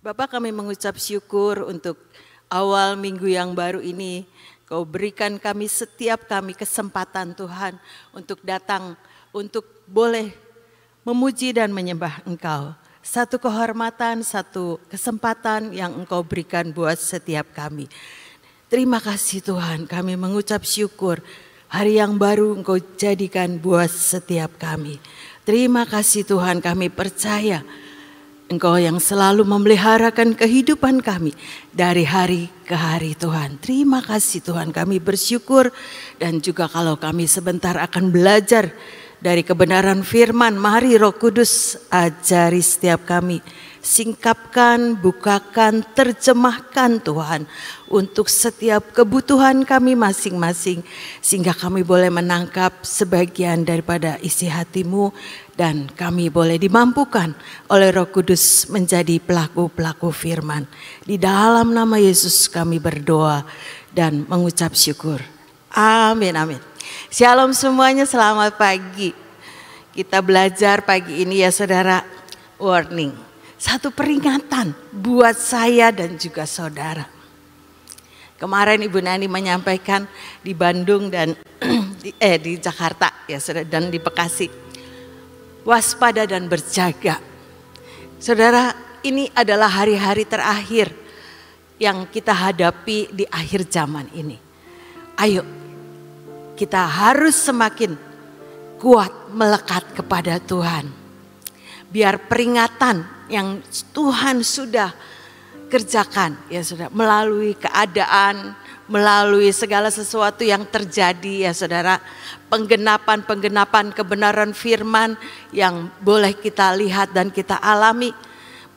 Bapak, kami mengucap syukur untuk awal minggu yang baru ini. Kau berikan setiap kami kesempatan Tuhan untuk datang, untuk boleh memuji dan menyembah Engkau. Satu kehormatan, satu kesempatan yang Engkau berikan buat setiap kami. Terima kasih Tuhan, kami mengucap syukur hari yang baru Engkau jadikan buat setiap kami. Terima kasih Tuhan, kami percaya Engkau yang selalu memeliharakan kehidupan kami dari hari ke hari Tuhan. Terima kasih Tuhan, kami bersyukur. Dan juga kalau kami sebentar akan belajar dari kebenaran firman, mari Roh Kudus ajari setiap kami. Singkapkan, bukakan, terjemahkan Tuhan untuk setiap kebutuhan kami masing-masing. Sehingga kami boleh menangkap sebagian daripada isi hati-Mu. Dan kami boleh dimampukan oleh Roh Kudus menjadi pelaku-pelaku firman. Di dalam nama Yesus kami berdoa dan mengucap syukur. Amin, amin. Shalom semuanya, selamat pagi. Kita belajar pagi ini ya saudara, warning. Satu peringatan buat saya dan juga saudara. Kemarin Ibu Nani menyampaikan di Bandung dan di Jakarta ya saudara, dan di Bekasi. Waspada dan berjaga. Saudara, ini adalah hari-hari terakhir yang kita hadapi di akhir zaman ini. Ayo, kita harus semakin kuat melekat kepada Tuhan. Biar peringatan yang Tuhan sudah kerjakan ya saudara, melalui keadaan, melalui segala sesuatu yang terjadi ya saudara, penggenapan kebenaran firman yang boleh kita lihat dan kita alami,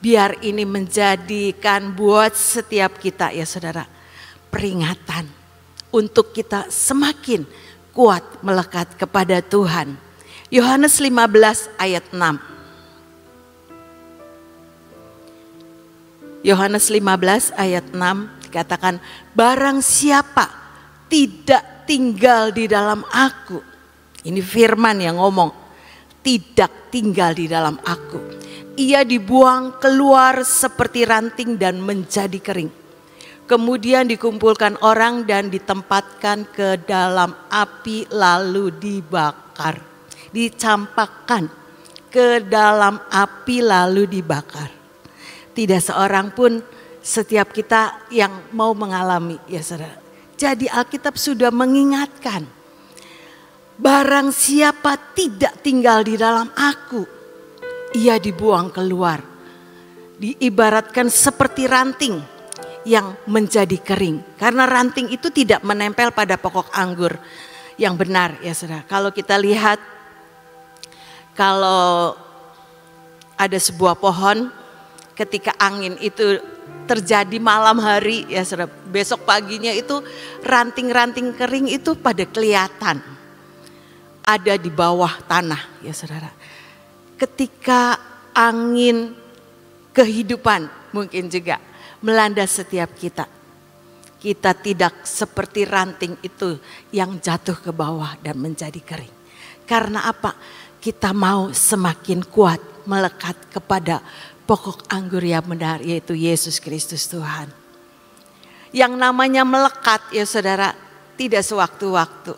biar ini menjadikan buat setiap kita ya saudara peringatan untuk kita semakin kuat melekat kepada Tuhan. Yohanes 15 ayat 6. Yohanes 15 ayat 6 dikatakan, barang siapa tidak tinggal di dalam aku. Ini firman yang ngomong, tidak tinggal di dalam aku. Ia dibuang keluar seperti ranting dan menjadi kering. Kemudian dikumpulkan orang dan ditempatkan ke dalam api lalu dibakar. Dicampakkan ke dalam api lalu dibakar. Tidak seorang pun setiap kita yang mau mengalami ya saudara. Jadi Alkitab sudah mengingatkan, barang siapa tidak tinggal di dalam aku, ia dibuang keluar. Diibaratkan seperti ranting yang menjadi kering. Karena ranting itu tidak menempel pada pokok anggur yang benar ya saudara. Kalau kita lihat, kalau ada sebuah pohon, ketika angin itu terjadi malam hari ya saudara, besok paginya itu ranting-ranting kering itu pada kelihatan ada di bawah tanah ya saudara. Ketika angin kehidupan mungkin juga melanda setiap kita, kita tidak seperti ranting itu yang jatuh ke bawah dan menjadi kering. Karena apa? Kita mau semakin kuat melekat kepada pokok anggur yang benar, yaitu Yesus Kristus Tuhan. Yang namanya melekat ya saudara, tidak sewaktu-waktu.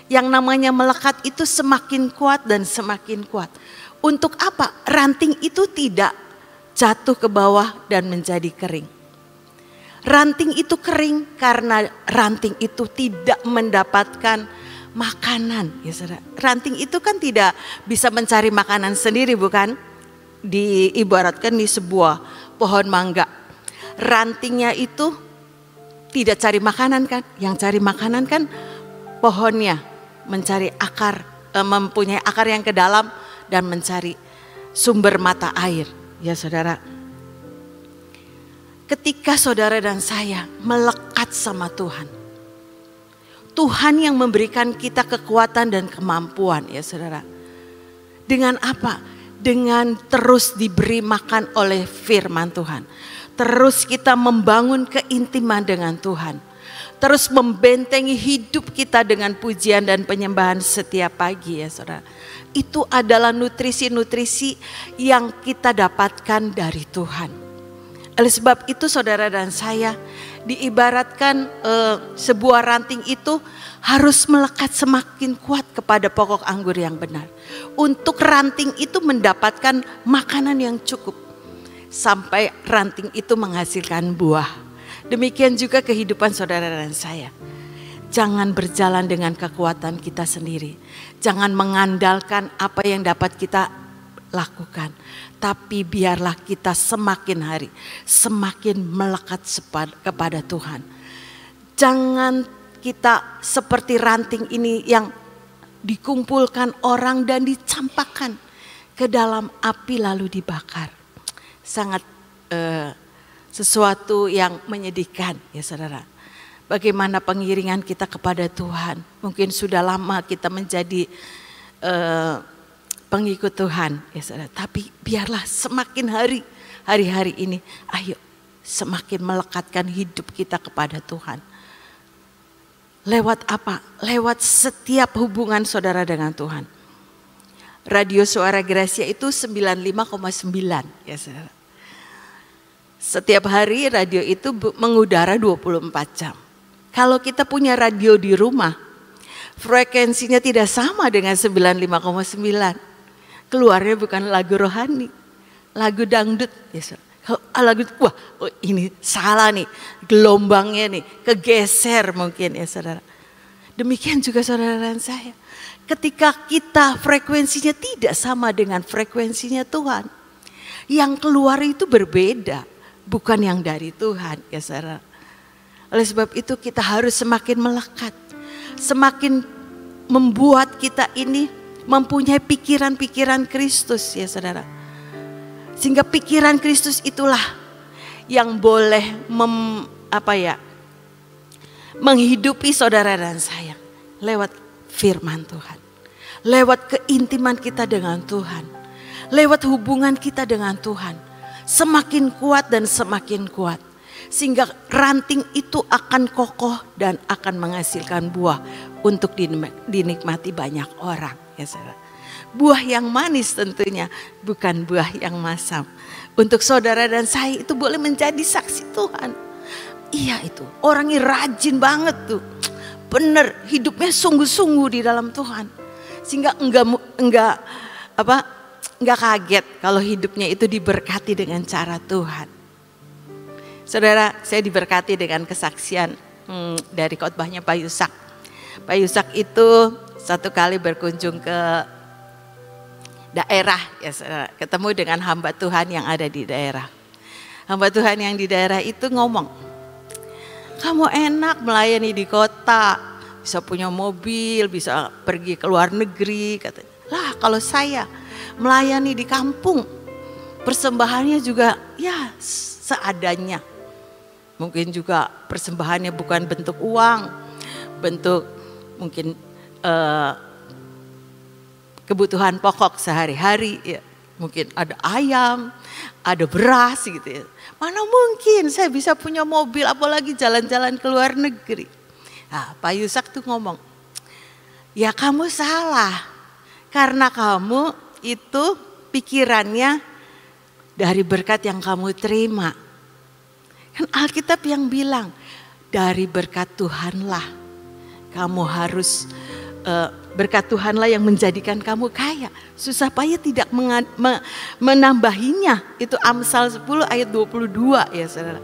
Yang namanya melekat itu semakin kuat dan semakin kuat. Untuk apa? Ranting itu tidak jatuh ke bawah dan menjadi kering. Ranting itu kering karena ranting itu tidak mendapatkan makanan ya saudara. Ranting itu kan tidak bisa mencari makanan sendiri, bukan? Diibaratkan di sebuah pohon mangga, rantingnya itu tidak cari makanan kan, yang cari makanan kan pohonnya, mencari akar, mempunyai akar yang ke dalam dan mencari sumber mata air ya saudara. Ketika saudara dan saya melekat sama Tuhan, Tuhan yang memberikan kita kekuatan dan kemampuan ya saudara. Dengan apa? Dengan terus diberi makan oleh firman Tuhan. Terus kita membangun keintiman dengan Tuhan. Terus membentengi hidup kita dengan pujian dan penyembahan setiap pagi ya saudara. Itu adalah nutrisi-nutrisi yang kita dapatkan dari Tuhan. Oleh sebab itu saudara dan saya, diibaratkan sebuah ranting itu harus melekat semakin kuat kepada pokok anggur yang benar. Untuk ranting itu mendapatkan makanan yang cukup sampai ranting itu menghasilkan buah. Demikian juga kehidupan saudara dan saya. Jangan berjalan dengan kekuatan kita sendiri. Jangan mengandalkan apa yang dapat kita lakukan. Tapi biarlah kita semakin hari semakin melekat kepada Tuhan. Jangan kita seperti ranting ini yang dikumpulkan orang dan dicampakkan ke dalam api lalu dibakar. Sangat sesuatu yang menyedihkan ya saudara. Bagaimana pengiringan kita kepada Tuhan. Mungkin sudah lama kita menjadi pengikut Tuhan ya saudara. Tapi biarlah semakin hari-hari ini, ayo semakin melekatkan hidup kita kepada Tuhan. Lewat apa? Lewat setiap hubungan saudara dengan Tuhan. Radio Suara Gracia itu 95,9 ya saudara. Setiap hari radio itu mengudara 24 jam. Kalau kita punya radio di rumah, frekuensinya tidak sama dengan 95,9. Keluarnya bukan lagu rohani, lagu dangdut. Ya, lagu, wah ini salah nih, gelombangnya nih, kegeser mungkin ya saudara. Demikian juga saudara dan saya. Ketika kita frekuensinya tidak sama dengan frekuensinya Tuhan, yang keluar itu berbeda, bukan yang dari Tuhan ya saudara. Oleh sebab itu kita harus semakin melekat, semakin membuat kita ini mempunyai pikiran-pikiran Kristus ya saudara. Sehingga pikiran Kristus itulah yang boleh menghidupi saudara dan saya lewat firman Tuhan. Lewat keintiman kita dengan Tuhan. Lewat hubungan kita dengan Tuhan. Semakin kuat dan semakin kuat. Sehingga ranting itu akan kokoh dan akan menghasilkan buah untuk dinikmati banyak orang. Ya saudara. Buah yang manis tentunya, bukan buah yang masam. Untuk saudara dan saya itu boleh menjadi saksi Tuhan. Iya itu, orangnya rajin banget tuh. Bener, hidupnya sungguh-sungguh di dalam Tuhan. Sehingga enggak kaget kalau hidupnya itu diberkati dengan cara Tuhan. Saudara, saya diberkati dengan kesaksian dari khotbahnya Pak Yusak. Pak Yusak itu satu kali berkunjung ke daerah, ya saudara, ketemu dengan hamba Tuhan yang ada di daerah. Hamba Tuhan yang di daerah itu ngomong, kamu enak melayani di kota, bisa punya mobil, bisa pergi ke luar negeri. Katanya, lah kalau saya melayani di kampung, persembahannya juga ya seadanya. Mungkin juga persembahannya bukan bentuk uang, bentuk mungkin kebutuhan pokok sehari-hari, ya. Mungkin ada ayam, ada beras gitu ya. Mana mungkin saya bisa punya mobil apalagi jalan-jalan ke luar negeri. Nah, Pak Yusak tuh ngomong, ya kamu salah karena kamu itu pikirannya dari berkat yang kamu terima. Kan Alkitab yang bilang dari berkat Tuhanlah kamu harus berkat Tuhanlah yang menjadikan kamu kaya. Susah payah tidak menambahinya. Itu Amsal 10 ayat 22 ya saudara.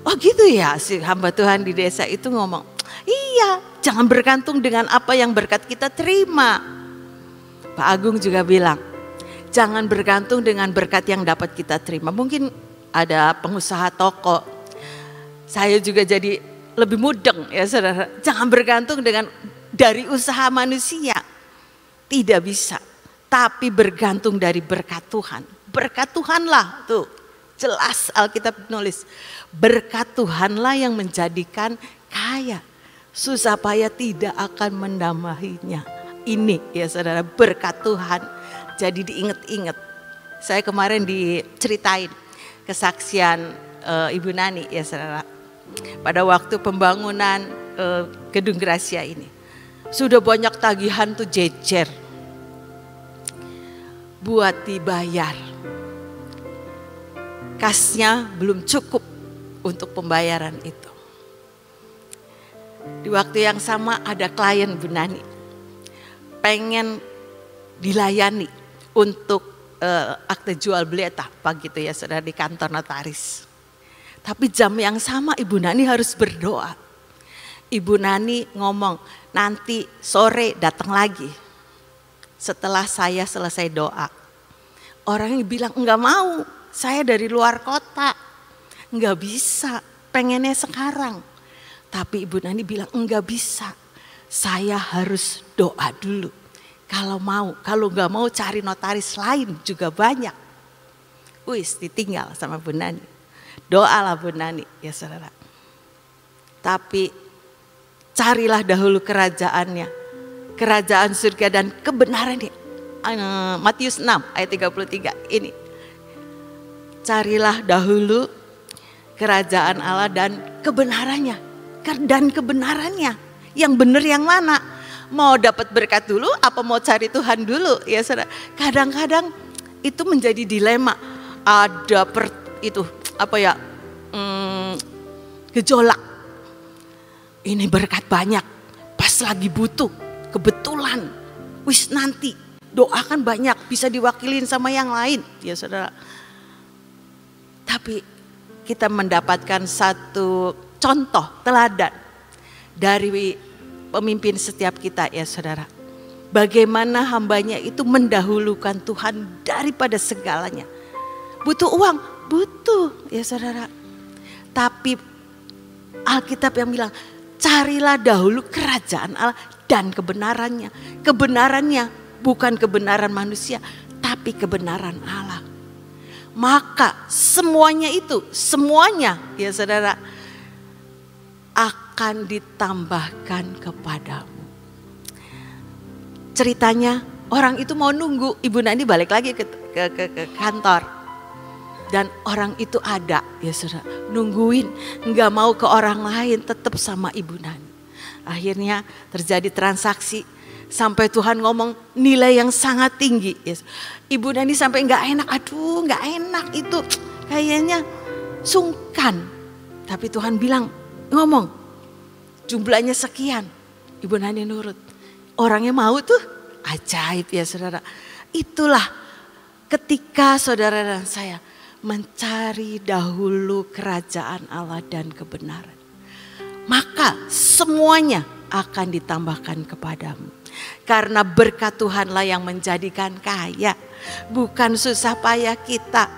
Oh gitu ya, si hamba Tuhan di desa itu ngomong, iya jangan bergantung dengan apa yang berkat kita terima. Pak Agung juga bilang, jangan bergantung dengan berkat yang dapat kita terima. Mungkin ada pengusaha toko, saya juga jadi lebih mudeng ya saudara. Jangan bergantung dengan dari usaha manusia, tidak bisa. Tapi bergantung dari berkat Tuhan. Berkat Tuhanlah tuh, jelas Alkitab nulis. Berkat Tuhanlah yang menjadikan kaya. Susah payah tidak akan menambahinya. Ini ya saudara, berkat Tuhan. Jadi diingat-ingat. Saya kemarin diceritain kesaksian Ibu Nani ya saudara. Pada waktu pembangunan Gedung Gracia ini. Sudah banyak tagihan tuh jejer. Buat dibayar. kasnya belum cukup untuk pembayaran itu. Di waktu yang sama ada klien Bu Nani pengen dilayani untuk akte jual beli apa gitu ya saudara di kantor notaris. Tapi jam yang sama Ibu Nani harus berdoa. Ibu Nani ngomong nanti sore datang lagi setelah saya selesai doa. Orang yang bilang enggak mau, saya dari luar kota, enggak bisa, pengennya sekarang. Tapi Ibu Nani bilang enggak bisa, saya harus doa dulu. Kalau enggak mau cari notaris lain juga banyak. Wis ditinggal sama Bu Nani. Doalah Bu Nani ya saudara. Tapi carilah dahulu kerajaannya, kerajaan surga dan kebenarannya. Matius 6 ayat 33 ini. Carilah dahulu kerajaan Allah dan kebenarannya. Dan kebenarannya. Yang benar yang mana? Mau dapat berkat dulu apa mau cari Tuhan dulu? Ya saudara. Kadang-kadang itu menjadi dilema. Ada gejolak. Ini berkat banyak. Pas lagi butuh. Kebetulan. Wis nanti. Doakan banyak. Bisa diwakilin sama yang lain. Ya saudara. Tapi kita mendapatkan satu contoh teladan dari pemimpin setiap kita ya saudara. Bagaimana hambanya itu mendahulukan Tuhan daripada segalanya. Butuh uang, butuh ya saudara. Tapi Alkitab yang bilang carilah dahulu kerajaan Allah dan kebenarannya. Kebenarannya bukan kebenaran manusia tapi kebenaran Allah. Maka semuanya ya saudara akan ditambahkan kepadamu. Ceritanya orang itu mau nunggu Ibu Nani balik lagi ke kantor. Dan orang itu ada ya saudara, nungguin, nggak mau ke orang lain, tetap sama Ibu Nani. Akhirnya terjadi transaksi sampai Tuhan ngomong nilai yang sangat tinggi. Yes. Ibu Nani sampai nggak enak, aduh nggak enak itu, kayaknya sungkan. Tapi Tuhan bilang ngomong jumlahnya sekian, Ibu Nani nurut. Orangnya mau tuh, ajaib ya saudara. Itulah ketika saudara dan saya mencari dahulu kerajaan Allah dan kebenaran. Maka semuanya akan ditambahkan kepadamu. Karena berkat Tuhanlah yang menjadikan kaya. Bukan susah payah kita.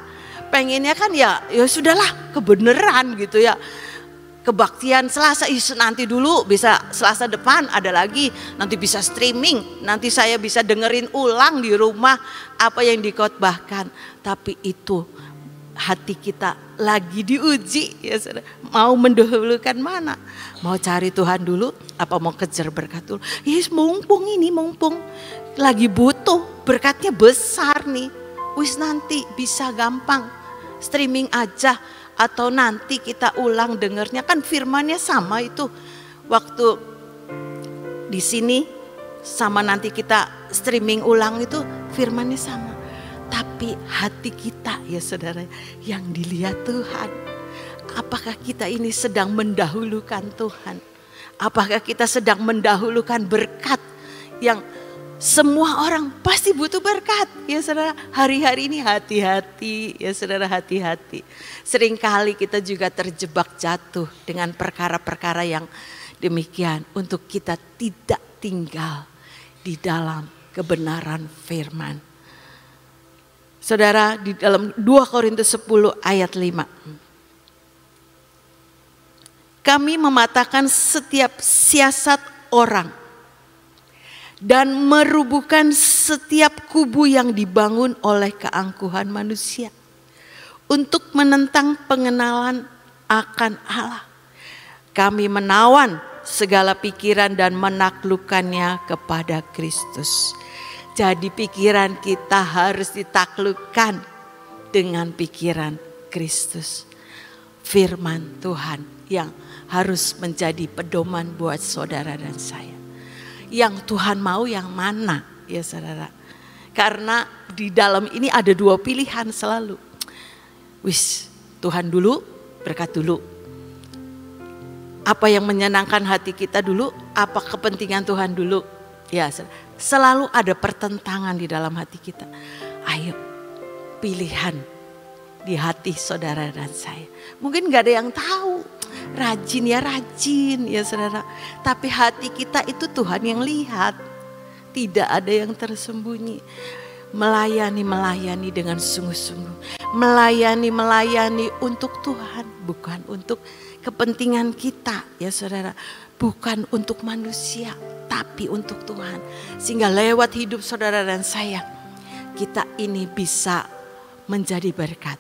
Pengennya kan ya sudahlah kebenaran gitu ya. Kebaktian Selasa nanti dulu, bisa Selasa depan ada lagi, nanti bisa streaming, nanti saya bisa dengerin ulang di rumah apa yang dikotbahkan. Tapi itu hati kita lagi diuji ya saudara. Mau mendahulukan mana? Mau cari Tuhan dulu apa mau kejar berkat dulu? Yes, mumpung lagi butuh, berkatnya besar nih. Wis nanti bisa gampang streaming aja. Atau nanti kita ulang dengernya, kan firmannya sama itu. Waktu di sini sama nanti kita streaming ulang itu firmannya sama. Tapi hati kita ya saudara yang dilihat Tuhan. Apakah kita ini sedang mendahulukan Tuhan? Apakah kita sedang mendahulukan berkat yang semua orang pasti butuh berkat ya saudara. Hari-hari ini hati-hati ya saudara, hati-hati. Seringkali kita juga terjebak jatuh dengan perkara-perkara yang demikian. Untuk kita tidak tinggal di dalam kebenaran firman. Saudara, di dalam 2 Korintus 10 ayat 5. Kami mematahkan setiap siasat orang dan merubuhkan setiap kubu yang dibangun oleh keangkuhan manusia untuk menentang pengenalan akan Allah. Kami menawan segala pikiran dan menaklukkannya kepada Kristus. Jadi pikiran kita harus ditaklukkan dengan pikiran Kristus. Firman Tuhan yang harus menjadi pedoman buat saudara dan saya. Yang Tuhan mau yang mana ya saudara. Karena di dalam ini ada 2 pilihan selalu. Wis Tuhan dulu, berkat dulu. Apa yang menyenangkan hati kita dulu, apa kepentingan Tuhan dulu. Ya, selalu ada pertentangan di dalam hati kita. Ayo, pilihan di hati saudara dan saya. Mungkin gak ada yang tahu, rajin ya saudara. Tapi hati kita itu Tuhan yang lihat. Tidak ada yang tersembunyi. Melayani dengan sungguh-sungguh. Melayani untuk Tuhan, bukan untuk kepentingan kita ya saudara. Bukan untuk manusia, tapi untuk Tuhan. Sehingga lewat hidup saudara dan saya, kita ini bisa menjadi berkat.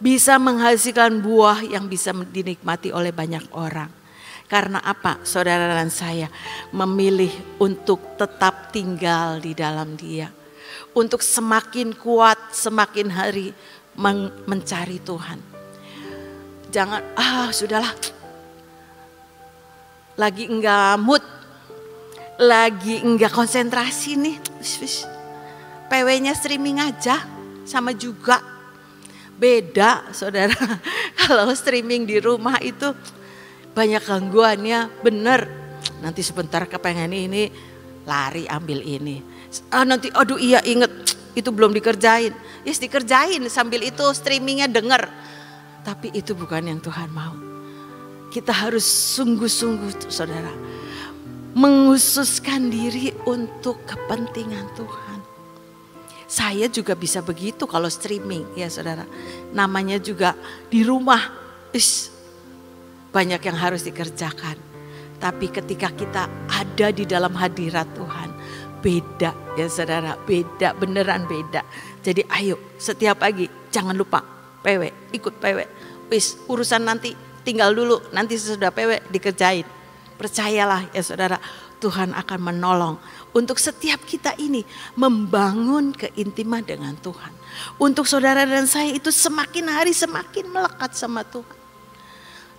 Bisa menghasilkan buah yang bisa dinikmati oleh banyak orang. Karena apa? Saudara dan saya memilih untuk tetap tinggal di dalam Dia. Untuk semakin kuat, semakin hari mencari Tuhan. Jangan, sudahlah. Lagi enggak mood, lagi enggak konsentrasi nih. PW-nya streaming aja, sama juga. Beda saudara, kalau streaming di rumah itu banyak gangguannya, bener. Nanti sebentar kepengen ini, lari ambil ini. Nanti aduh iya inget itu belum dikerjain. Yes dikerjain sambil itu streamingnya denger. Tapi itu bukan yang Tuhan mau. Kita harus sungguh-sungguh saudara. Menghususkan diri untuk kepentingan Tuhan. Saya juga bisa begitu kalau streaming ya saudara. Namanya juga di rumah. Banyak yang harus dikerjakan. Tapi ketika kita ada di dalam hadirat Tuhan. Beda ya saudara, beda, beneran beda. Jadi ayo setiap pagi jangan lupa PW, ikut PW. Urusan nanti tinggal dulu, nanti sesudah PW dikerjain. Percayalah ya saudara, Tuhan akan menolong. Untuk setiap kita ini membangun keintiman dengan Tuhan. Untuk saudara dan saya itu semakin hari semakin melekat sama Tuhan.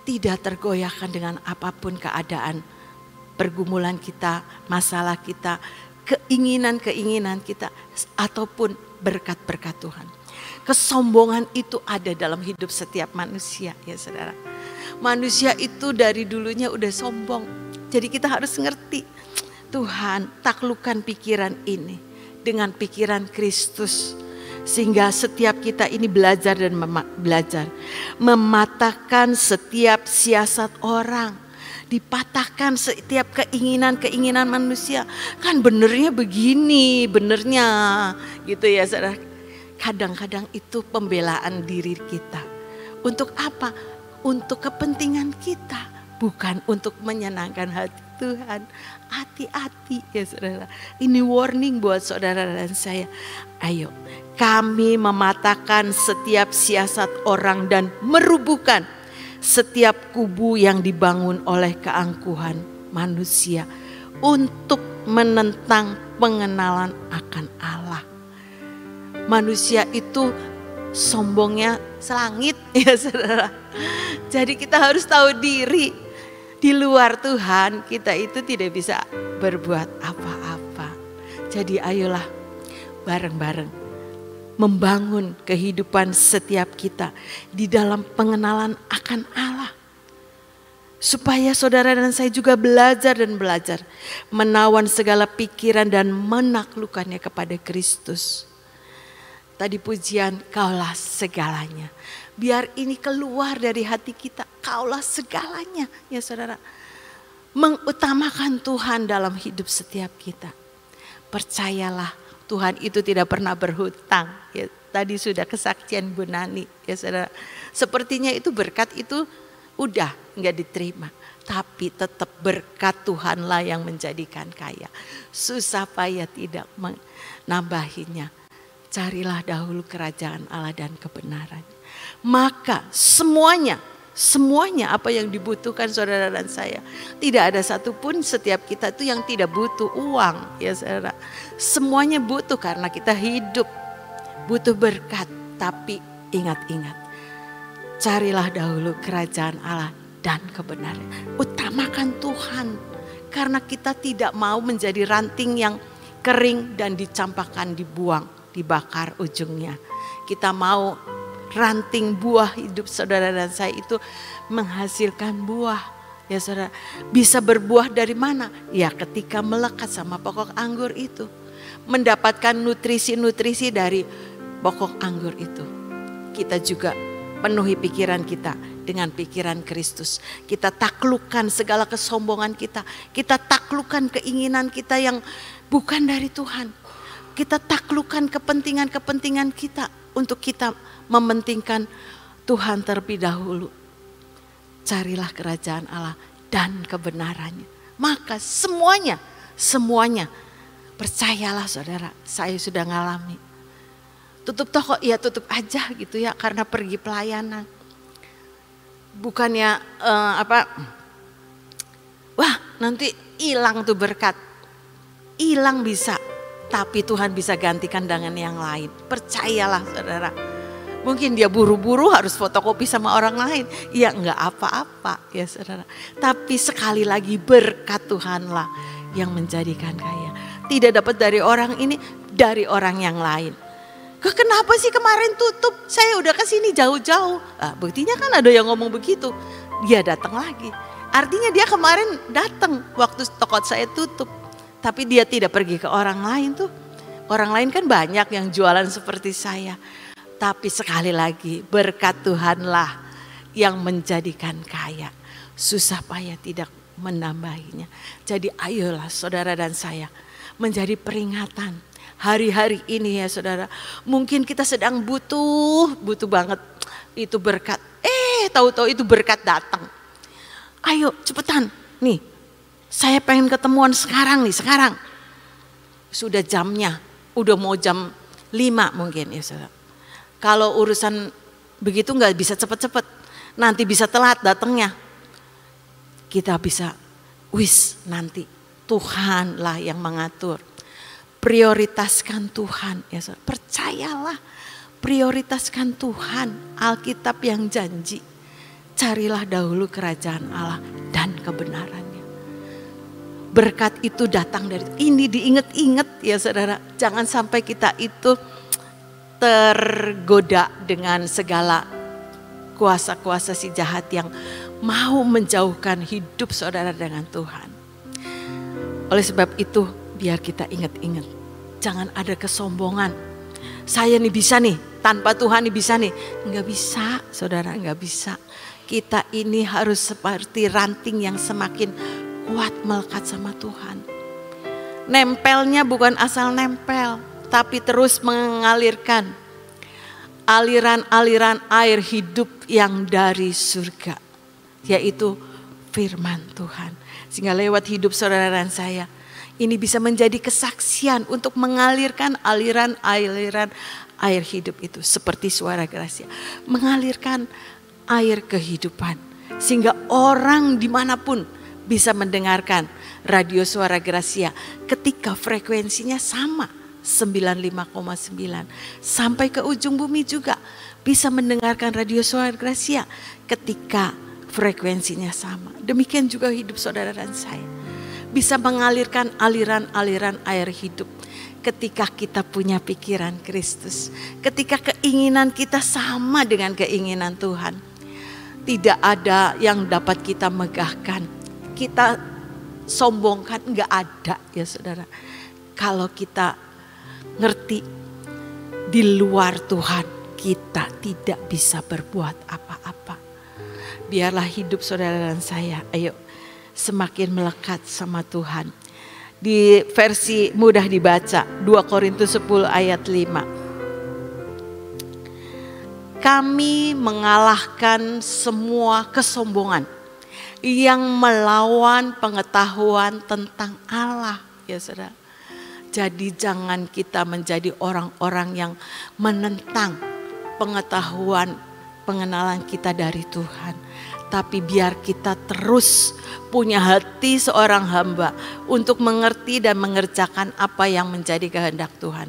Tidak tergoyahkan dengan apapun keadaan, pergumulan kita, masalah kita, keinginan-keinginan kita ataupun berkat-berkat Tuhan. Kesombongan itu ada dalam hidup setiap manusia ya saudara. Manusia itu dari dulunya udah sombong. Jadi kita harus ngerti, Tuhan taklukkan pikiran ini dengan pikiran Kristus. Sehingga setiap kita ini belajar dan belajar. Mematahkan setiap siasat orang. Dipatahkan setiap keinginan manusia. Kan benernya begini, benernya gitu ya saudara. Kadang-kadang itu pembelaan diri kita. Untuk apa? Untuk kepentingan kita. Bukan untuk menyenangkan hati Tuhan. Hati-hati ya saudara. Ini warning buat saudara dan saya. Ayo, kami mematahkan setiap siasat orang dan merubuhkan setiap kubu yang dibangun oleh keangkuhan manusia untuk menentang pengenalan akan Allah. Manusia itu sombongnya selangit ya saudara. Jadi kita harus tahu diri. Di luar Tuhan kita itu tidak bisa berbuat apa-apa. Jadi ayolah bareng-bareng membangun kehidupan setiap kita di dalam pengenalan akan Allah. Supaya saudara dan saya juga belajar menawan segala pikiran dan menaklukkannya kepada Kristus. Tadi pujian, kaulah segalanya. Biar ini keluar dari hati kita, kaulah segalanya ya saudara. Mengutamakan Tuhan dalam hidup setiap kita. Percayalah Tuhan itu tidak pernah berhutang. Ya, tadi sudah kesaksian Bu Nani ya saudara. Sepertinya itu berkat itu udah enggak diterima. Tapi tetap berkat Tuhanlah yang menjadikan kaya. Susah payah tidak menambahinya. Carilah dahulu kerajaan Allah dan kebenaran. Maka semuanya apa yang dibutuhkan saudara dan saya. Tidak ada satupun setiap kita itu yang tidak butuh uang ya saudara. Semuanya butuh karena kita hidup. Butuh berkat. Tapi ingat-ingat. Carilah dahulu kerajaan Allah dan kebenaran. Utamakan Tuhan. Karena kita tidak mau menjadi ranting yang kering dan dicampakkan, dibuang, dibakar ujungnya. Kita mau ranting buah hidup saudara dan saya itu menghasilkan buah. Ya saudara, bisa berbuah dari mana? Ya ketika melekat sama pokok anggur itu. Mendapatkan nutrisi-nutrisi dari pokok anggur itu. Kita juga penuhi pikiran kita dengan pikiran Kristus. Kita taklukkan segala kesombongan kita. Kita taklukkan keinginan kita yang bukan dari Tuhan. Kita taklukkan kepentingan-kepentingan kita untuk kita mementingkan Tuhan terlebih dahulu. Carilah kerajaan Allah dan kebenarannya. Maka semuanya, percayalah saudara, saya sudah ngalami. Tutup toko, ya tutup aja gitu ya, karena pergi pelayanan. Bukannya wah nanti hilang tuh berkat. Hilang bisa, tapi Tuhan bisa gantikan dengan yang lain. Percayalah saudara. Mungkin dia buru-buru harus fotokopi sama orang lain. Ya enggak apa-apa ya saudara. Tapi sekali lagi berkat Tuhanlah yang menjadikan kaya. Tidak dapat dari orang ini, dari orang yang lain. Kenapa sih kemarin tutup? Saya udah kesini jauh-jauh. Buktinya kan ada yang ngomong begitu. Dia datang lagi. Artinya dia kemarin datang waktu toko saya tutup. Tapi dia tidak pergi ke orang lain tuh. Orang lain kan banyak yang jualan seperti saya. Tapi sekali lagi berkat Tuhanlah yang menjadikan kaya. Susah payah tidak menambahinya. Jadi ayolah saudara dan saya menjadi peringatan. Hari-hari ini ya saudara. Mungkin kita sedang butuh banget itu berkat. Tahu-tahu itu berkat datang. Ayo cepetan nih. Saya pengen ketemuan sekarang. Sudah jamnya. Udah mau jam 5 mungkin ya saudara. Kalau urusan begitu nggak bisa cepet-cepet, nanti bisa telat datangnya. Kita bisa, nanti Tuhanlah yang mengatur. Prioritaskan Tuhan, ya saudara. Percayalah, prioritaskan Tuhan. Alkitab yang janji, carilah dahulu kerajaan Allah dan kebenarannya. Berkat itu datang dari ini, diingat-ingat ya saudara. Jangan sampai kita itu tergoda dengan segala kuasa-kuasa si jahat yang mau menjauhkan hidup saudara dengan Tuhan. Oleh sebab itu biar kita ingat-ingat, jangan ada kesombongan. Saya nih bisa nih, tanpa Tuhan nih bisa nih. Enggak bisa saudara, enggak bisa. Kita ini harus seperti ranting yang semakin kuat melekat sama Tuhan. Nempelnya bukan asal nempel, tapi terus mengalirkan aliran-aliran air hidup yang dari surga, yaitu firman Tuhan. Sehingga lewat hidup saudara dan saya, ini bisa menjadi kesaksian untuk mengalirkan aliran-aliran air hidup itu. Seperti suara Gracia, mengalirkan air kehidupan. Sehingga orang dimanapun bisa mendengarkan radio suara Gracia ketika frekuensinya sama. 95,9 sampai ke ujung bumi juga bisa mendengarkan radio suara Gracia ketika frekuensinya sama. Demikian juga hidup saudara dan saya bisa mengalirkan aliran-aliran air hidup ketika kita punya pikiran Kristus, ketika keinginan kita sama dengan keinginan Tuhan. Tidak ada yang dapat kita megahkan, kita sombongkan, enggak ada ya saudara. Kalau kita ngerti di luar Tuhan kita tidak bisa berbuat apa-apa. Biarlah hidup saudara dan saya, ayo semakin melekat sama Tuhan. Di versi mudah dibaca 2 Korintus 10 ayat 5. Kami mengalahkan semua kesombongan yang melawan pengetahuan tentang Allah ya saudara. Jadi jangan kita menjadi orang-orang yang menentang pengetahuan, pengenalan kita dari Tuhan. Tapi biar kita terus punya hati seorang hamba untuk mengerti dan mengerjakan apa yang menjadi kehendak Tuhan.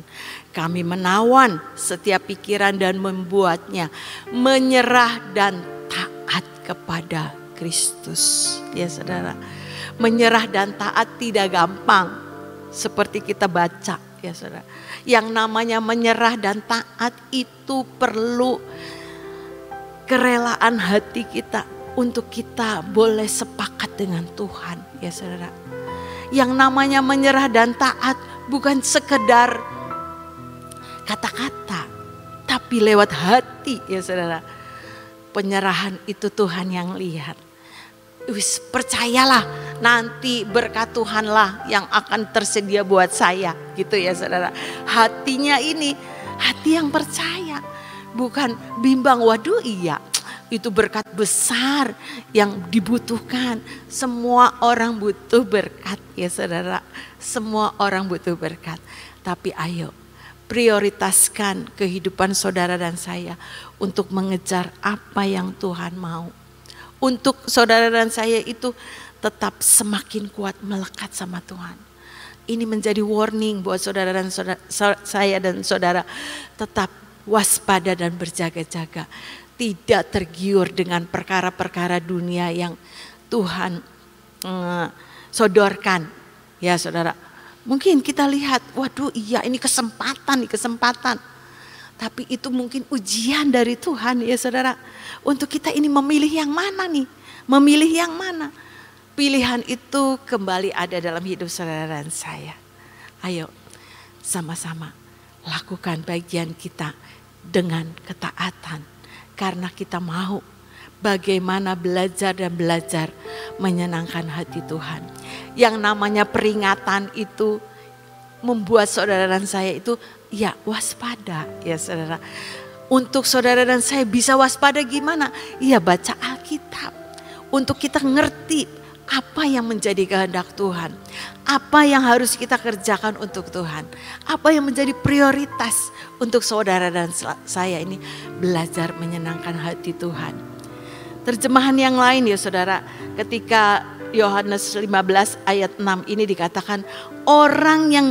Kami menawan setiap pikiran dan membuatnya menyerah dan taat kepada Kristus. Ya saudara, menyerah dan taat tidak gampang. Seperti kita baca ya saudara. Yang namanya menyerah dan taat itu perlu kerelaan hati kita untuk kita boleh sepakat dengan Tuhan, ya saudara. Yang namanya menyerah dan taat bukan sekedar kata-kata, tapi lewat hati, ya saudara. Penyerahan itu Tuhan yang lihat. Percayalah, nanti berkat Tuhanlah yang akan tersedia buat saya, gitu ya saudara. Hatinya ini hati yang percaya, bukan bimbang. Waduh iya, itu berkat besar yang dibutuhkan. Semua orang butuh berkat, ya saudara. Semua orang butuh berkat. Tapi ayo prioritaskan kehidupan saudara dan saya untuk mengejar apa yang Tuhan mau. Untuk saudara dan saya itu tetap semakin kuat melekat sama Tuhan. Ini menjadi warning buat saudara dan saya dan saudara, tetap waspada dan berjaga-jaga. Tidak tergiur dengan perkara-perkara dunia yang Tuhan sodorkan, ya saudara. Mungkin kita lihat, waduh iya ini kesempatan. Tapi itu mungkin ujian dari Tuhan, ya saudara. Untuk kita ini memilih yang mana nih? Memilih yang mana? Pilihan itu kembali ada dalam hidup saudara dan saya. Ayo sama-sama lakukan bagian kita dengan ketaatan. Karena kita mau bagaimana belajar menyenangkan hati Tuhan. Yang namanya peringatan itu membuat saudara dan saya itu ya waspada, ya saudara. Untuk saudara dan saya bisa waspada gimana? Ya baca Alkitab. Untuk kita ngerti apa yang menjadi kehendak Tuhan. Apa yang harus kita kerjakan untuk Tuhan. Apa yang menjadi prioritas untuk saudara dan saya ini belajar menyenangkan hati Tuhan. Terjemahan yang lain ya saudara, ketika Yohanes 15 ayat 6 ini dikatakan, orang yang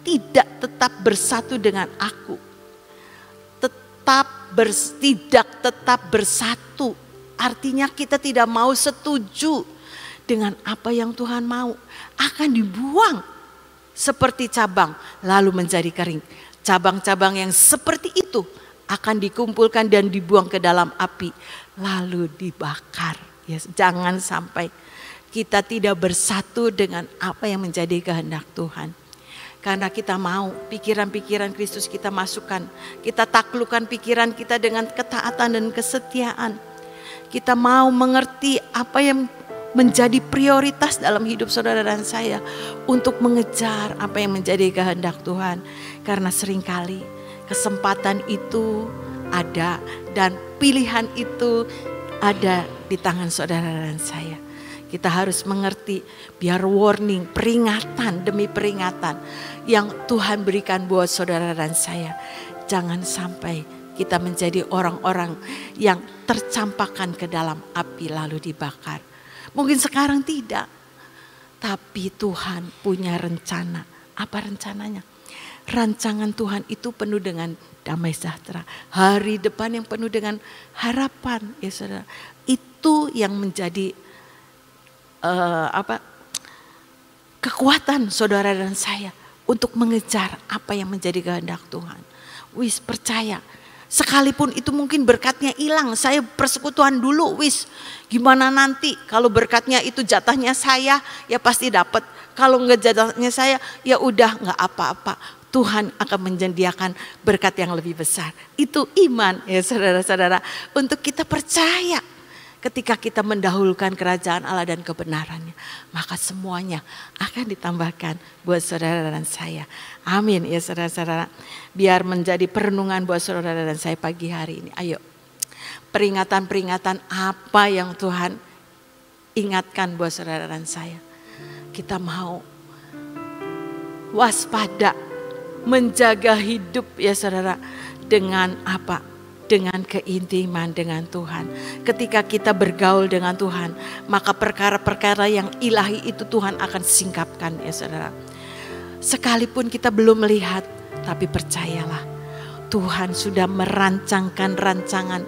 tidak tetap bersatu dengan aku, tidak tetap bersatu. Artinya kita tidak mau setuju dengan apa yang Tuhan mau, akan dibuang seperti cabang lalu menjadi kering. Cabang-cabang yang seperti itu akan dikumpulkan dan dibuang ke dalam api lalu dibakar. Ya, jangan sampai kita tidak bersatu dengan apa yang menjadi kehendak Tuhan. Karena kita mau pikiran-pikiran Kristus kita masukkan. Kita taklukkan pikiran kita dengan ketaatan dan kesetiaan. Kita mau mengerti apa yang menjadi prioritas dalam hidup saudara dan saya. Untuk mengejar apa yang menjadi kehendak Tuhan. Karena seringkali kesempatan itu ada dan pilihan itu ada di tangan saudara dan saya. Kita harus mengerti, biar warning, peringatan demi peringatan yang Tuhan berikan buat saudara dan saya. Jangan sampai kita menjadi orang-orang yang tercampakkan ke dalam api lalu dibakar. Mungkin sekarang tidak, tapi Tuhan punya rencana. Apa rencananya? Rancangan Tuhan itu penuh dengan damai sejahtera. Hari depan yang penuh dengan harapan, ya saudara. Itu yang menjadi kekuatan saudara dan saya untuk mengejar apa yang menjadi kehendak Tuhan. Wis percaya, sekalipun itu mungkin berkatnya hilang, saya persekutuan dulu, wis gimana nanti kalau berkatnya itu jatahnya saya, ya pasti dapat. Kalau enggak jatahnya saya, ya udah enggak apa-apa. Tuhan akan menyediakan berkat yang lebih besar. Itu iman ya saudara-saudara, untuk kita percaya. Ketika kita mendahulukan kerajaan Allah dan kebenarannya, maka semuanya akan ditambahkan buat saudara dan saya. Amin ya saudara-saudara. Biar menjadi perenungan buat saudara dan saya pagi hari ini. Ayo, peringatan-peringatan apa yang Tuhan ingatkan buat saudara dan saya. Kita mau waspada, menjaga hidup ya saudara, dengan apa? Dengan keintiman dengan Tuhan. Ketika kita bergaul dengan Tuhan, maka perkara-perkara yang ilahi itu Tuhan akan singkapkan ya saudara. Sekalipun kita belum melihat, tapi percayalah, Tuhan sudah merancangkan rancangan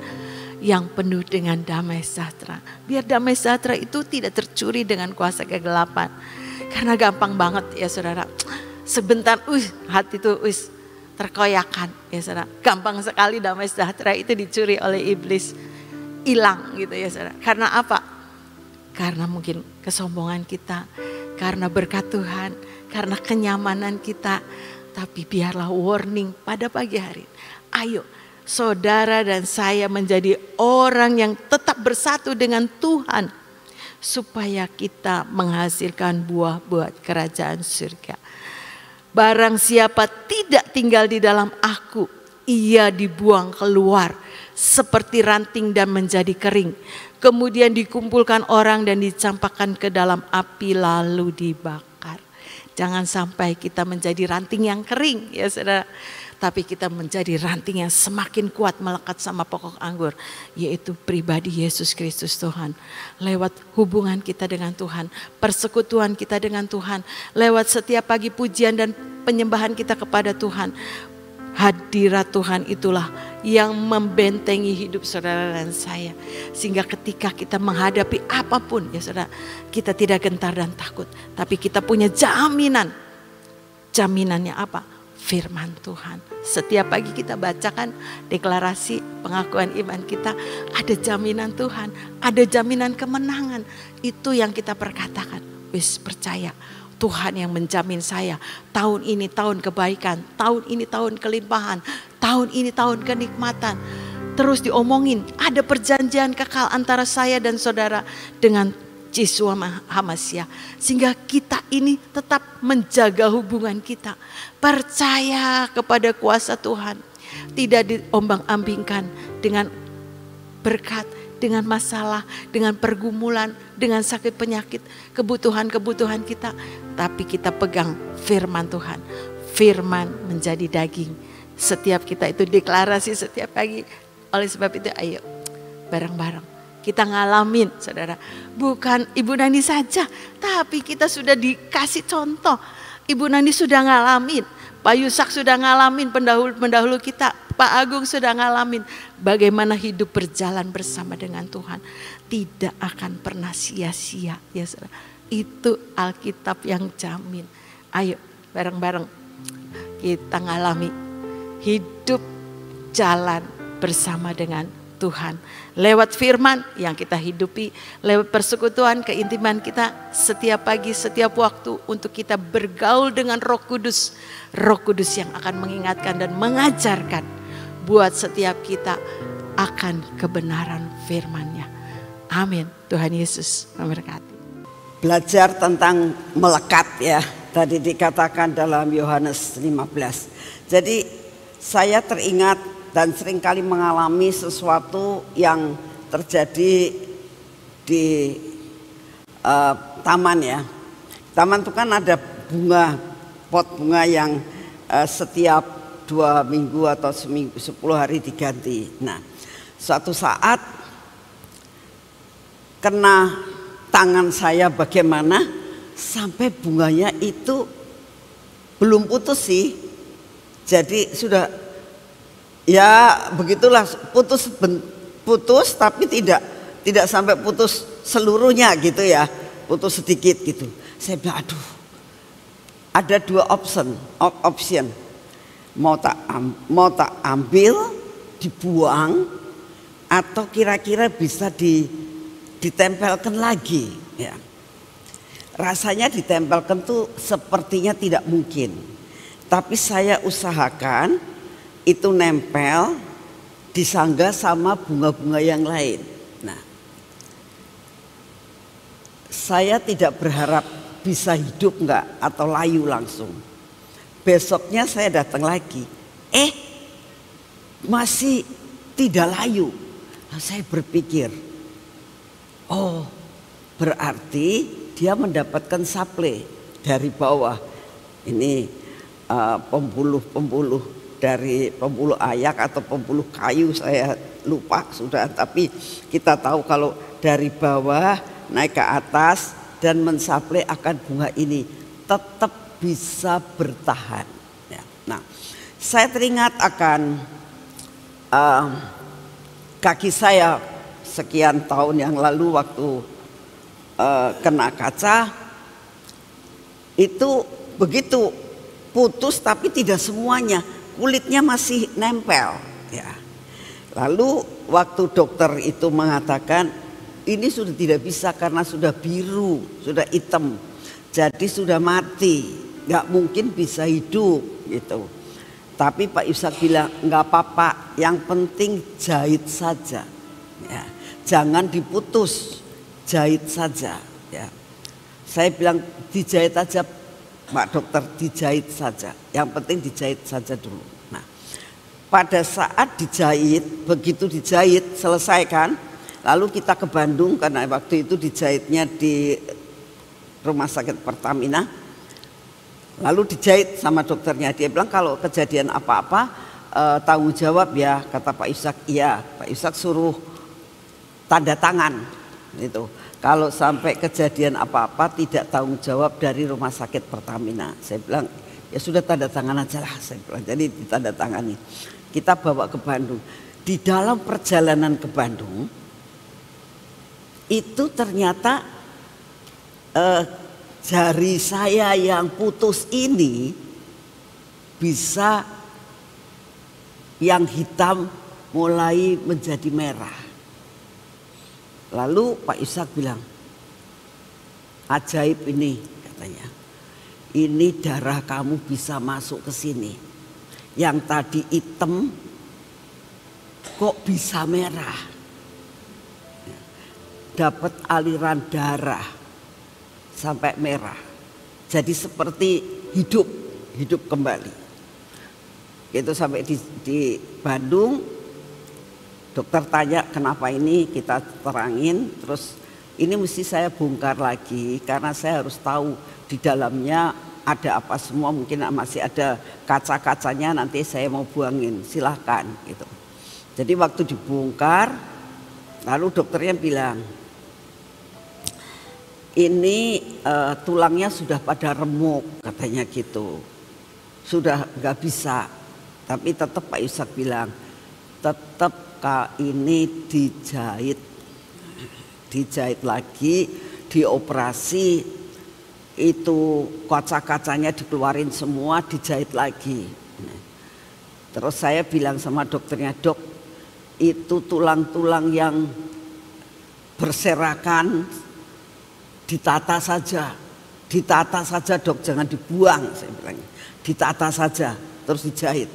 yang penuh dengan damai sejahtera. Biar damai sejahtera itu tidak tercuri dengan kuasa kegelapan. Karena gampang banget ya saudara. Sebentar, hati itu terkoyakan ya saudara. Gampang sekali damai sejahtera itu dicuri oleh iblis. hilang gitu ya saudara. Karena apa? Karena mungkin kesombongan kita, karena berkat Tuhan, karena kenyamanan kita. Tapi biarlah warning pada pagi hari. Ayo saudara dan saya menjadi orang yang tetap bersatu dengan Tuhan. Supaya kita menghasilkan buah buat kerajaan surga. Barang siapa tidak tinggal di dalam aku, ia dibuang keluar seperti ranting dan menjadi kering. Kemudian dikumpulkan orang dan dicampakkan ke dalam api lalu dibakar. Jangan sampai kita menjadi ranting yang kering ya saudara. Tapi kita menjadi ranting yang semakin kuat melekat sama pokok anggur. Yaitu pribadi Yesus Kristus Tuhan. Lewat hubungan kita dengan Tuhan. Persekutuan kita dengan Tuhan. Lewat setiap pagi pujian dan penyembahan kita kepada Tuhan. Hadirat Tuhan itulah yang membentengi hidup saudara dan saya. Sehingga ketika kita menghadapi apapun ya saudara. Kita tidak gentar dan takut. Tapi kita punya jaminan. Jaminannya apa? Firman Tuhan. Setiap pagi kita bacakan deklarasi pengakuan iman kita. Ada jaminan Tuhan. Ada jaminan kemenangan. Itu yang kita perkatakan. Wis percaya. Tuhan yang menjamin saya. Tahun ini tahun kebaikan. Tahun ini tahun kelimpahan. Tahun ini tahun kenikmatan. Terus diomongin. Ada perjanjian kekal antara saya dan saudara. Dengan Yeshua HaMashiach. Sehingga kita ini tetap menjaga hubungan kita. Percaya kepada kuasa Tuhan. Tidak diombang-ambingkan dengan berkat, dengan masalah, dengan pergumulan, dengan sakit penyakit, kebutuhan-kebutuhan kita. Tapi kita pegang firman Tuhan. Firman menjadi daging. Setiap kita itu deklarasi setiap pagi. Oleh sebab itu ayo bareng-bareng. Kita ngalamin saudara. Bukan Ibu Nani saja. Tapi kita sudah dikasih contoh. Ibu Nani sudah ngalamin. Pak Yusak sudah ngalamin. Pendahulu kita. Pak Agung sudah ngalamin. Bagaimana hidup berjalan bersama dengan Tuhan. Tidak akan pernah sia-sia. Ya saudara. Itu Alkitab yang jamin. Ayo bareng-bareng. Kita ngalami. Hidup jalan bersama dengan Tuhan. Lewat firman yang kita hidupi, lewat persekutuan, keintiman kita setiap pagi, setiap waktu untuk kita bergaul dengan Roh Kudus. Roh Kudus yang akan mengingatkan dan mengajarkan buat setiap kita akan kebenaran firman-Nya. Amin. Tuhan Yesus memberkati. Belajar tentang melekat ya. Tadi dikatakan dalam Yohanes 15. Jadi saya teringat dan seringkali mengalami sesuatu yang terjadi di taman ya. Taman itu kan ada bunga, pot bunga yang setiap 2 minggu atau 10 hari diganti. Nah, suatu saat kena tangan saya bagaimana sampai bunganya itu belum putus sih. Jadi sudah ya begitulah putus tapi tidak sampai putus seluruhnya gitu ya, putus sedikit gitu. Saya bilang aduh, ada 2 option, mau tak ambil dibuang atau kira-kira bisa ditempelkan lagi ya. Rasanya ditempelkan tuh sepertinya tidak mungkin, tapi saya usahakan itu nempel disangga sama bunga-bunga yang lain. Nah, saya tidak berharap bisa hidup enggak atau layu langsung. Besoknya saya datang lagi, masih tidak layu. Nah, saya berpikir, oh berarti dia mendapatkan suplai dari bawah. Ini pembuluh dari pembuluh ayak atau pembuluh kayu, saya lupa sudah, tapi kita tahu kalau dari bawah naik ke atas dan mensuplai akan bunga ini tetap bisa bertahan ya. Nah, saya teringat akan kaki saya sekian tahun yang lalu waktu kena kaca itu begitu putus tapi tidak semuanya, kulitnya masih nempel ya. Lalu waktu dokter itu mengatakan ini sudah tidak bisa karena sudah biru, sudah hitam, jadi sudah mati, nggak mungkin bisa hidup gitu. Tapi Pak Ishak bilang nggak apa-apa, yang penting jahit saja, ya. Jangan diputus, jahit saja. Ya. Saya bilang dijahit aja Pak Dokter, dijahit saja. Yang penting dijahit saja dulu. Nah, pada saat dijahit, begitu dijahit selesai kan, lalu kita ke Bandung karena waktu itu dijahitnya di Rumah Sakit Pertamina. Lalu dijahit sama dokternya, dia bilang kalau kejadian apa-apa tanggung jawab ya, kata Pak Ishak. Iya, Pak Ishak suruh tanda tangan itu. Kalau sampai kejadian apa-apa tidak tanggung jawab dari Rumah Sakit Pertamina. Saya bilang ya sudah tanda tangan aja lah, saya bilang. Jadi ditanda tangani. Kita bawa ke Bandung. Di dalam perjalanan ke Bandung itu ternyata jari saya yang putus ini bisa yang hitam mulai menjadi merah. Lalu Pak Ishak bilang, ajaib ini katanya. Ini darah kamu bisa masuk ke sini. Yang tadi hitam kok bisa merah. Dapat aliran darah sampai merah. Jadi seperti hidup kembali. Itu sampai di Bandung. Dokter tanya kenapa ini, kita terangin, terus ini mesti saya bongkar lagi karena saya harus tahu di dalamnya ada apa semua, mungkin masih ada kaca-kacanya, nanti saya mau buangin, silahkan gitu. Jadi waktu dibongkar, lalu dokternya bilang ini tulangnya sudah pada remuk katanya gitu, sudah nggak bisa. Tapi tetap Pak Ishak bilang tetap ini dijahit lagi, dioperasi, itu kaca-kacanya dikeluarin semua, dijahit lagi. Terus saya bilang sama dokternya, dok itu tulang-tulang yang berserakan ditata saja dok, jangan dibuang, saya bilang, ditata saja terus dijahit.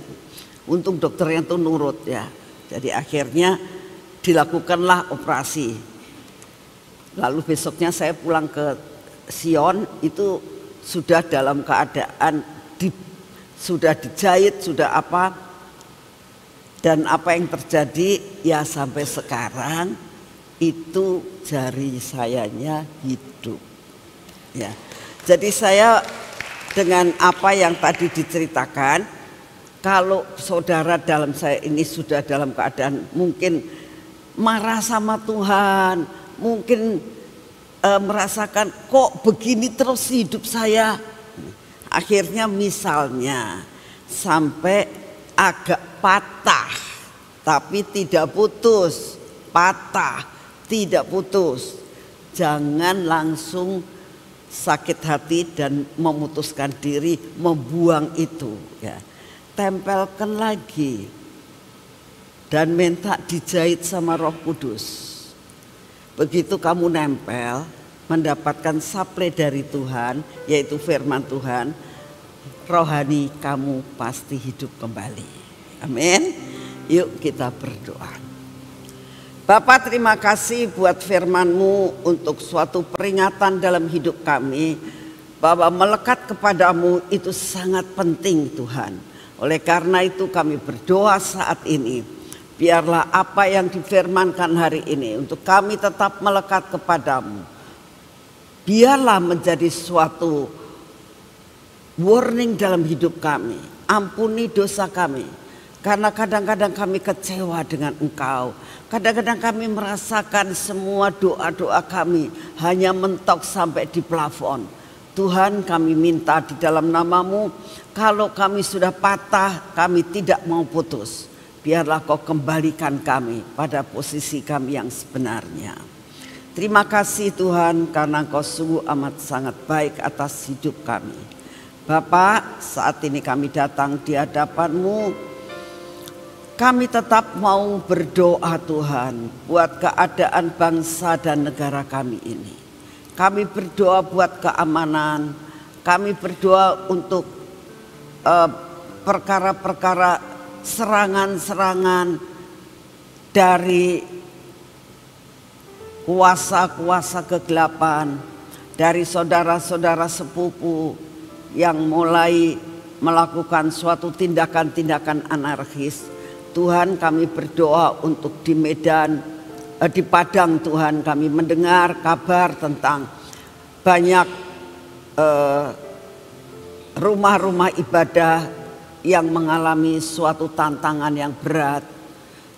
Untung dokternya tuh nurut ya. Jadi akhirnya dilakukanlah operasi. Lalu besoknya saya pulang ke Sion, itu sudah dalam keadaan sudah dijahit, sudah apa. Dan apa yang terjadi ya sampai sekarang itu jari sayanya hidup. Ya. Jadi saya dengan apa yang tadi diceritakan, kalau saudara dalam saya ini sudah dalam keadaan mungkin marah sama Tuhan, mungkin merasakan kok begini terus hidup saya. Akhirnya misalnya sampai agak patah tapi tidak putus, patah tidak putus. Jangan langsung sakit hati dan memutuskan diri membuang itu ya. Tempelkan lagi dan minta dijahit sama Roh Kudus. Begitu kamu nempel, mendapatkan suplai dari Tuhan, yaitu firman Tuhan, rohani kamu pasti hidup kembali. Amin. Yuk kita berdoa. Bapa, terima kasih buat firman-Mu untuk suatu peringatan dalam hidup kami, bahwa melekat kepadamu itu sangat penting Tuhan. Oleh karena itu kami berdoa saat ini, biarlah apa yang difirmankan hari ini untuk kami tetap melekat kepadamu. Biarlah menjadi suatu warning dalam hidup kami. Ampuni dosa kami, karena kadang-kadang kami kecewa dengan Engkau. Kadang-kadang kami merasakan semua doa-doa kami hanya mentok sampai di plafon. Tuhan, kami minta di dalam nama-Mu, kalau kami sudah patah, kami tidak mau putus. Biarlah Kau kembalikan kami pada posisi kami yang sebenarnya. Terima kasih Tuhan, karena Kau sungguh amat sangat baik atas hidup kami. Bapa, saat ini kami datang di hadapan-Mu. Kami tetap mau berdoa Tuhan buat keadaan bangsa dan negara kami ini. Kami berdoa buat keamanan, kami berdoa untuk perkara-perkara serangan-serangan dari kuasa-kuasa kegelapan, dari saudara-saudara sepupu yang mulai melakukan suatu tindakan-tindakan anarkis. Tuhan, kami berdoa untuk di Medan, di Padang Tuhan, kami mendengar kabar tentang banyak rumah-rumah ibadah yang mengalami suatu tantangan yang berat.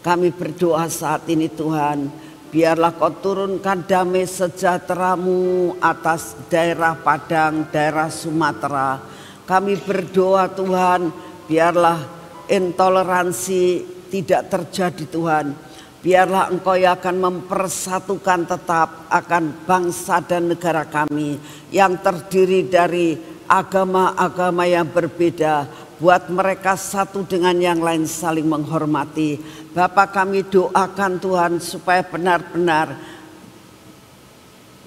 Kami berdoa saat ini Tuhan, biarlah Kau turunkan damai sejahtera-Mu atas daerah Padang, daerah Sumatera. Kami berdoa Tuhan, biarlah intoleransi tidak terjadi Tuhan. Biarlah Engkau yang akan mempersatukan tetap akan bangsa dan negara kami yang terdiri dari agama-agama yang berbeda. Buat mereka satu dengan yang lain saling menghormati. Bapa, kami doakan Tuhan supaya benar-benar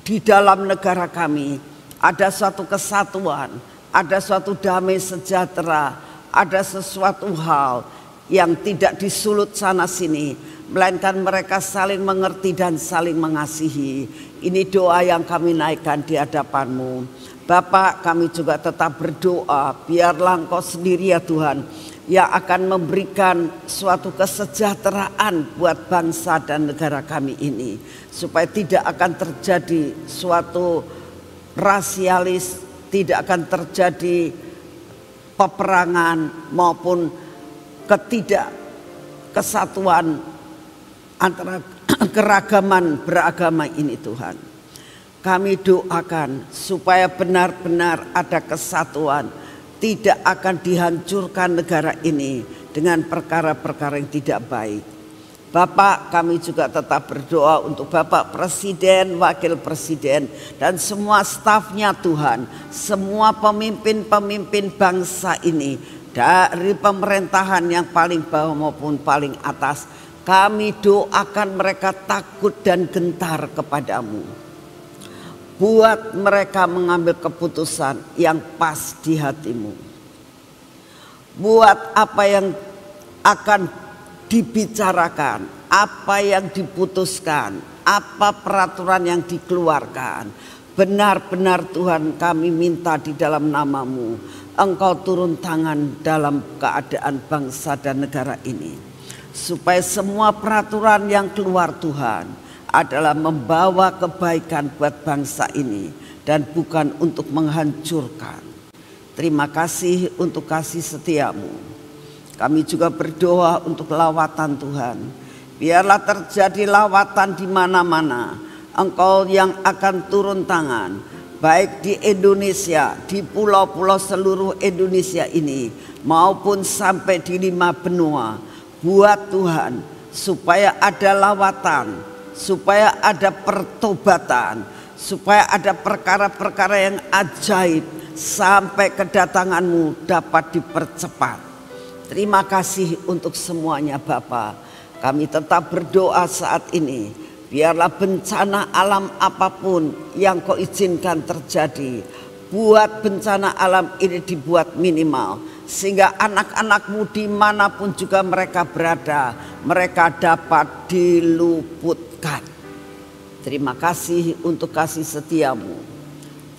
di dalam negara kami ada suatu kesatuan, ada suatu damai sejahtera, ada sesuatu hal yang tidak disulut sana sini, melainkan mereka saling mengerti dan saling mengasihi. Ini doa yang kami naikkan di hadapan-Mu. Bapak, kami juga tetap berdoa, biarlah Engkau sendiri ya Tuhan yang akan memberikan suatu kesejahteraan buat bangsa dan negara kami ini, supaya tidak akan terjadi suatu rasialis, tidak akan terjadi peperangan maupun ketidakkesatuan antara keragaman beragama ini Tuhan. Kami doakan supaya benar-benar ada kesatuan, tidak akan dihancurkan negara ini dengan perkara-perkara yang tidak baik. Bapak, kami juga tetap berdoa untuk Bapak Presiden, Wakil Presiden, dan semua stafnya Tuhan, semua pemimpin-pemimpin bangsa ini, dari pemerintahan yang paling bawah maupun paling atas. Kami doakan mereka takut dan gentar kepadamu. Buat mereka mengambil keputusan yang pas di hatimu. Buat apa yang akan dibicarakan, apa yang diputuskan, apa peraturan yang dikeluarkan, benar-benar Tuhan kami minta di dalam nama-Mu, Engkau turun tangan dalam keadaan bangsa dan negara ini, supaya semua peraturan yang keluar Tuhan adalah membawa kebaikan buat bangsa ini dan bukan untuk menghancurkan. Terima kasih untuk kasih setia-Mu. Kami juga berdoa untuk lawatan Tuhan. Biarlah terjadi lawatan di mana-mana. Engkau yang akan turun tangan, baik di Indonesia, di pulau-pulau seluruh Indonesia ini, maupun sampai di 5 benua. Buat Tuhan, supaya ada lawatan, supaya ada pertobatan, supaya ada perkara-perkara yang ajaib, sampai kedatangan-Mu dapat dipercepat. Terima kasih untuk semuanya Bapa. Kami tetap berdoa saat ini. Biarlah bencana alam apapun yang Kau izinkan terjadi, buat bencana alam ini dibuat minimal. Sehingga anak-anak-Mu dimanapun juga mereka berada, mereka dapat diluputkan. Terima kasih untuk kasih setia-Mu.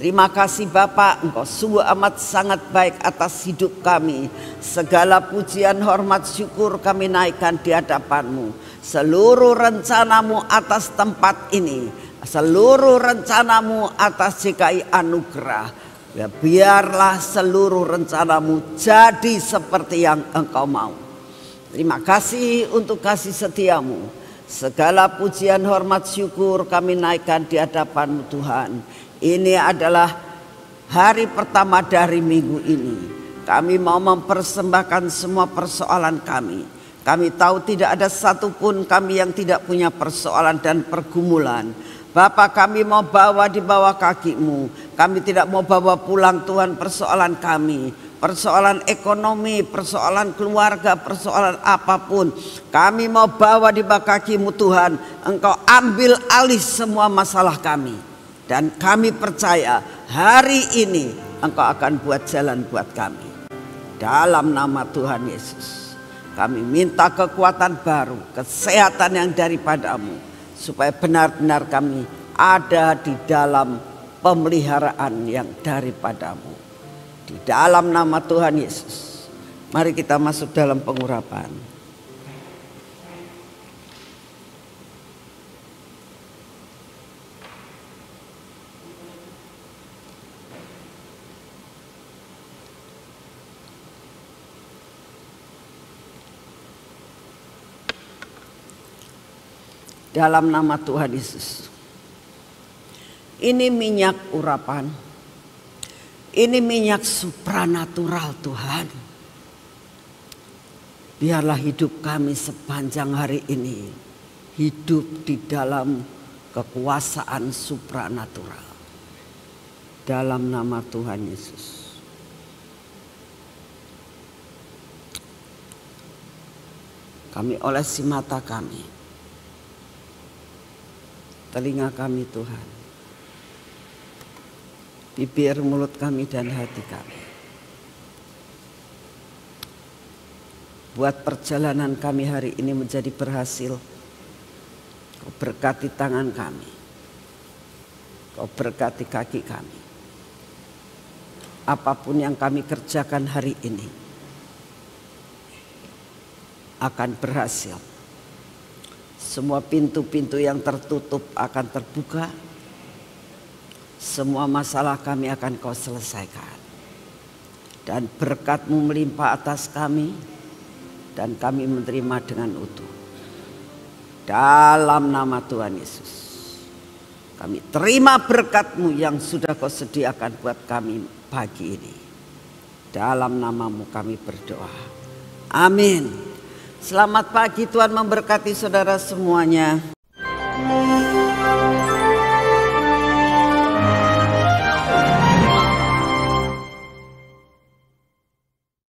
Terima kasih Bapak, Engkau sungguh amat sangat baik atas hidup kami. Segala pujian, hormat, syukur kami naikkan di hadapan-Mu. Seluruh rencana-Mu atas tempat ini, seluruh rencana-Mu atas GKI Anugerah, ya biarlah seluruh rencana-Mu jadi seperti yang Engkau mau. Terima kasih untuk kasih setia-Mu. Segala pujian, hormat, syukur kami naikkan di hadapan-Mu Tuhan. Ini adalah hari pertama dari minggu ini. Kami mau mempersembahkan semua persoalan kami. Kami tahu tidak ada satupun kami yang tidak punya persoalan dan pergumulan. Bapa, kami mau bawa di bawah kaki-Mu. Kami tidak mau bawa pulang Tuhan persoalan kami. persoalan ekonomi, persoalan keluarga, persoalan apapun, kami mau bawa di bawah kaki-Mu Tuhan. Engkau ambil alih semua masalah kami, dan kami percaya hari ini Engkau akan buat jalan buat kami. Dalam nama Tuhan Yesus, kami minta kekuatan baru, kesehatan yang daripada-Mu, supaya benar-benar kami ada di dalam pemeliharaan yang daripada-Mu. Di dalam nama Tuhan Yesus, mari kita masuk dalam pengurapan. Dalam nama Tuhan Yesus, ini minyak urapan. Ini minyak supranatural Tuhan. Biarlah hidup kami sepanjang hari ini hidup di dalam kekuasaan supranatural. Dalam nama Tuhan Yesus. Kami olesi mata kami, telinga kami Tuhan, bibir, mulut kami dan hati kami. Buat perjalanan kami hari ini menjadi berhasil. Kau berkati tangan kami, Kau berkati kaki kami. Apapun yang kami kerjakan hari ini akan berhasil. Semua pintu-pintu yang tertutup akan terbuka. Semua masalah kami akan Kau selesaikan. Dan berkat-Mu melimpah atas kami, dan kami menerima dengan utuh. Dalam nama Tuhan Yesus, kami terima berkat-Mu yang sudah Kau sediakan buat kami pagi ini. Dalam nama-Mu kami berdoa. Amin. Selamat pagi, Tuhan memberkati saudara semuanya.